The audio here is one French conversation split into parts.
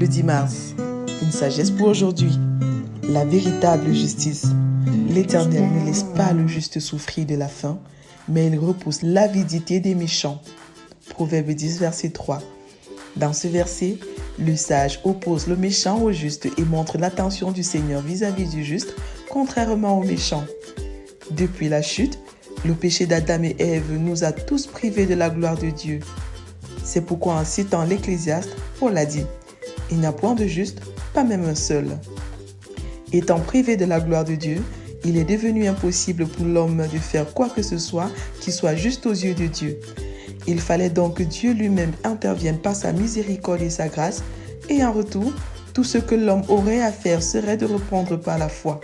Le 10 mars, une sagesse pour aujourd'hui. La véritable justice. L'Éternel ne laisse pas le juste souffrir de la faim, mais il repousse l'avidité des méchants. Proverbe 10, verset 3. Dans ce verset, le sage oppose le méchant au juste et montre l'attention du Seigneur vis-à-vis du juste, contrairement au méchant. Depuis la chute, le péché d'Adam et Ève nous a tous privés de la gloire de Dieu. C'est pourquoi en citant l'Ecclésiaste, Paul a dit « Il n'y a point de juste, pas même un seul ». Étant privé de la gloire de Dieu, il est devenu impossible pour l'homme de faire quoi que ce soit qui soit juste aux yeux de Dieu. Il fallait donc que Dieu lui-même intervienne par sa miséricorde et sa grâce, et en retour, tout ce que l'homme aurait à faire serait de répondre par la foi.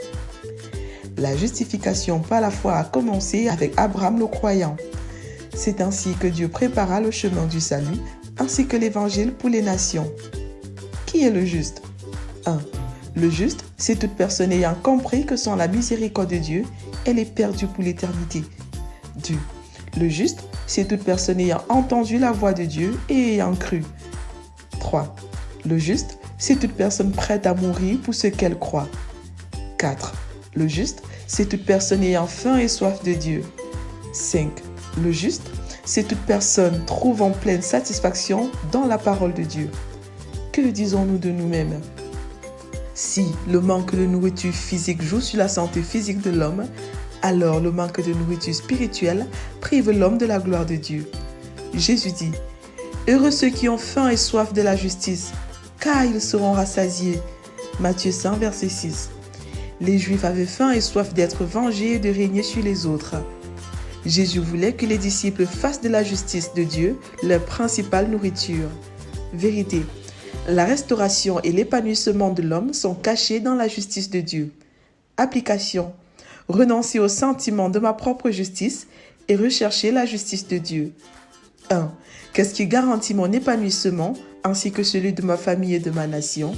La justification par la foi a commencé avec Abraham le croyant. C'est ainsi que Dieu prépara le chemin du salut, ainsi que l'évangile pour les nations. Qui est le juste? 1. Le juste, c'est toute personne ayant compris que sans la miséricorde de Dieu, elle est perdue pour l'éternité. 2. Le juste, c'est toute personne ayant entendu la voix de Dieu et ayant cru. 3. Le juste, c'est toute personne prête à mourir pour ce qu'elle croit. 4. Le juste, c'est toute personne ayant faim et soif de Dieu. 5. Le juste, c'est toute personne trouvant pleine satisfaction dans la parole de Dieu. Que disons-nous de nous-mêmes? Si le manque de nourriture physique joue sur la santé physique de l'homme, alors le manque de nourriture spirituelle prive l'homme de la gloire de Dieu. Jésus dit « Heureux ceux qui ont faim et soif de la justice, car ils seront rassasiés. » Matthieu 5, verset 6. Les Juifs avaient faim et soif d'être vengés et de régner sur les autres. Jésus voulait que les disciples fassent de la justice de Dieu leur principale nourriture. Vérité. La restauration et l'épanouissement de l'homme sont cachés dans la justice de Dieu. Application. Renoncer au sentiment de ma propre justice et rechercher la justice de Dieu. 1. Qu'est-ce qui garantit mon épanouissement ainsi que celui de ma famille et de ma nation?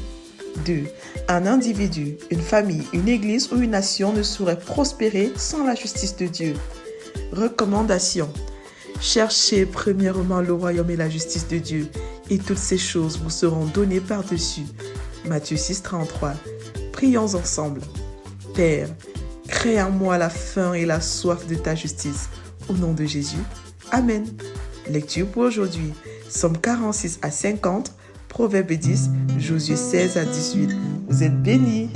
2. Un individu, une famille, une église ou une nation ne saurait prospérer sans la justice de Dieu. Recommandation. Cherchez premièrement le royaume et la justice de Dieu, et toutes ces choses vous seront données par-dessus. Matthieu 6, 33. Prions ensemble. Père, crée en moi la faim et la soif de ta justice. Au nom de Jésus. Amen. Lecture pour aujourd'hui. Psaume 46 à 50, Proverbe 10, Josué 16 à 18. Vous êtes bénis.